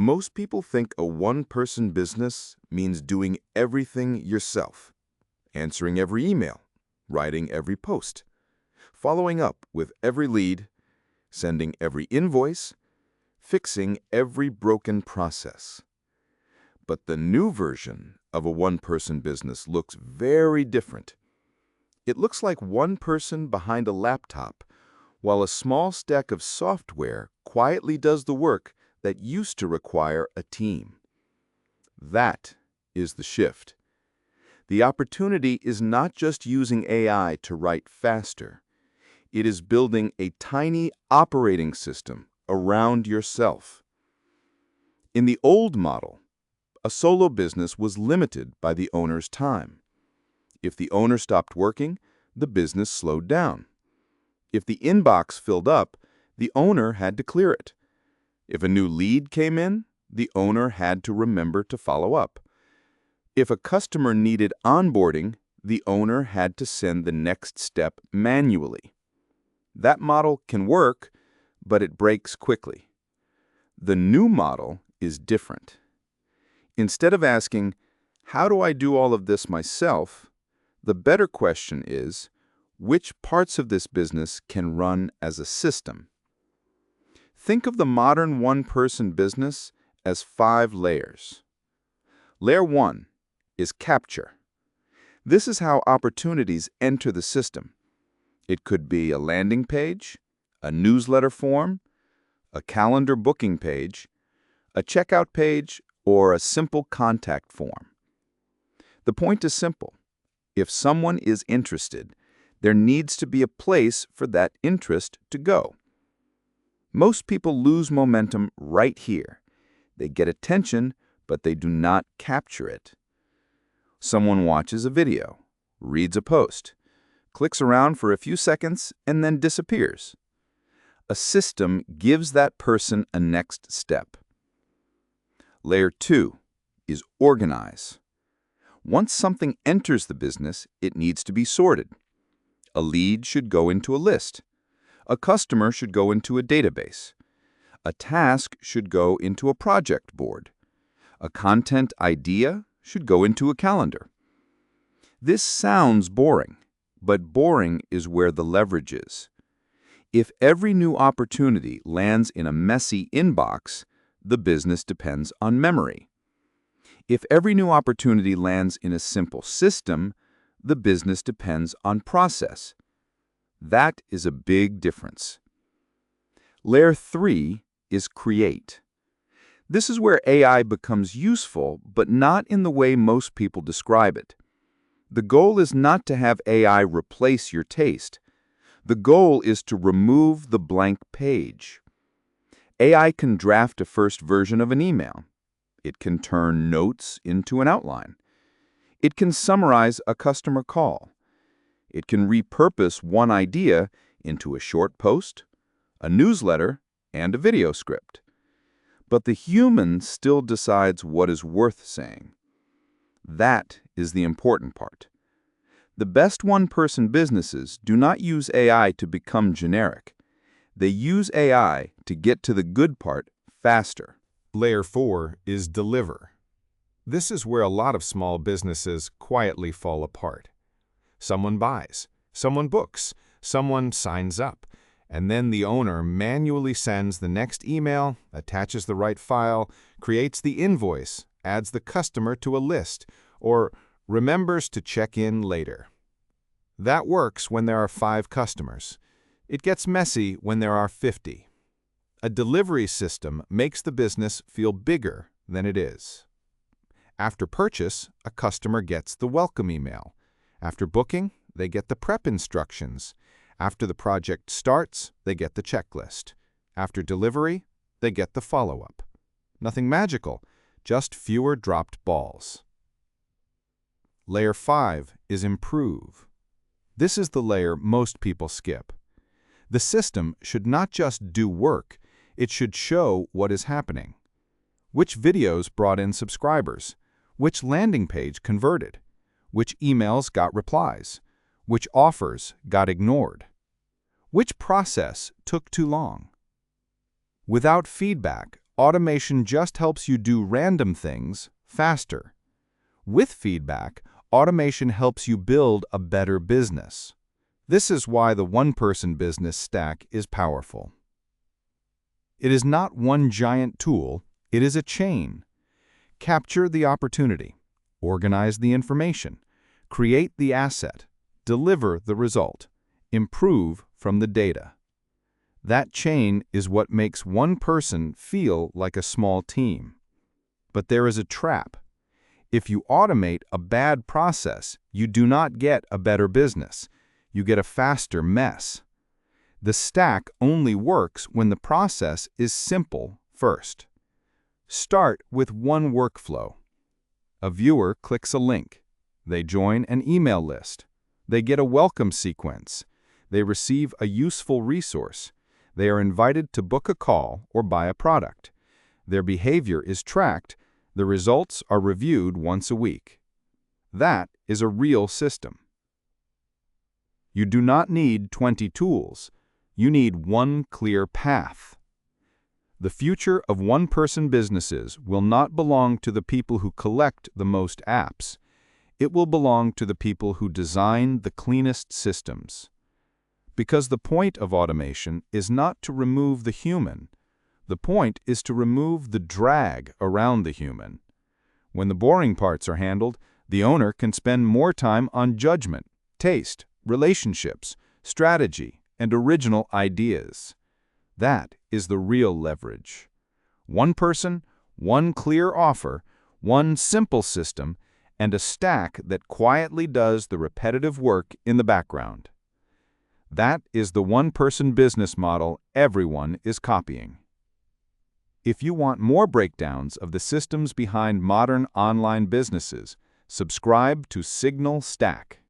Most people think a one-person business means doing everything yourself, answering every email, writing every post, following up with every lead, sending every invoice, fixing every broken process. But the new version of a one-person business looks very different. It looks like one person behind a laptop, while a small stack of software quietly does the work that used to require a team. That is the shift. The opportunity is not just using AI to write faster. It is building a tiny operating system around yourself. In the old model, a solo business was limited by the owner's time. If the owner stopped working, the business slowed down. If the inbox filled up, the owner had to clear it. If a new lead came in, the owner had to remember to follow up. If a customer needed onboarding, the owner had to send the next step manually. That model can work, but it breaks quickly. The new model is different. Instead of asking, "How do I do all of this myself?" the better question is, which parts of this business can run as a system? Think of the modern one-person business as 5 layers. Layer 1 is capture. This is how opportunities enter the system. It could be a landing page, a newsletter form, a calendar booking page, a checkout page, or a simple contact form. The point is simple. If someone is interested, there needs to be a place for that interest to go. Most people lose momentum right here. They get attention, but they do not capture it. Someone watches a video, reads a post, clicks around for a few seconds, and then disappears. A system gives that person a next step. Layer 2 is organize. Once something enters the business, it needs to be sorted. A lead should go into a list. A customer should go into a database. A task should go into a project board. A content idea should go into a calendar. This sounds boring, but boring is where the leverage is. If every new opportunity lands in a messy inbox, the business depends on memory. If every new opportunity lands in a simple system, the business depends on process. That is a big difference. Layer 3 is create. This is where AI becomes useful, but not in the way most people describe it. The goal is not to have AI replace your taste. The goal is to remove the blank page. AI can draft a first version of an email. It can turn notes into an outline. It can summarize a customer call. It can repurpose one idea into a short post, a newsletter, and a video script. But the human still decides what is worth saying. That is the important part. The best one-person businesses do not use AI to become generic. They use AI to get to the good part faster. Layer 4 is deliver. This is where a lot of small businesses quietly fall apart. Someone buys, someone books, someone signs up, and then the owner manually sends the next email, attaches the right file, creates the invoice, adds the customer to a list, or remembers to check in later. That works when there are 5 customers. It gets messy when there are 50. A delivery system makes the business feel bigger than it is. After purchase, a customer gets the welcome email. After booking, they get the prep instructions. After the project starts, they get the checklist. After delivery, they get the follow-up. Nothing magical, just fewer dropped balls. Layer 5 is improve. This is the layer most people skip. The system should not just do work, it should show what is happening. Which videos brought in subscribers? Which landing page converted? Which emails got replies? Which offers got ignored? Which process took too long? Without feedback, automation just helps you do random things faster. With feedback, automation helps you build a better business. This is why the one-person business stack is powerful. It is not one giant tool, it is a chain. Capture the opportunity, organize the information, create the asset, deliver the result, improve from the data. That chain is what makes one person feel like a small team. But there is a trap. If you automate a bad process, you do not get a better business. You get a faster mess. The stack only works when the process is simple first. Start with one workflow. A viewer clicks a link. They join an email list. They get a welcome sequence. They receive a useful resource. They are invited to book a call or buy a product. Their behavior is tracked. The results are reviewed once a week. That is a real system. You do not need 20 tools. You need one clear path. The future of one-person businesses will not belong to the people who collect the most apps. It will belong to the people who design the cleanest systems. Because the point of automation is not to remove the human. The point is to remove the drag around the human. When the boring parts are handled, the owner can spend more time on judgment, taste, relationships, strategy, and original ideas. That is the real leverage. One person, one clear offer, one simple system, and a stack that quietly does the repetitive work in the background. That is the one-person business model everyone is copying. If you want more breakdowns of the systems behind modern online businesses, subscribe to Signal Stack.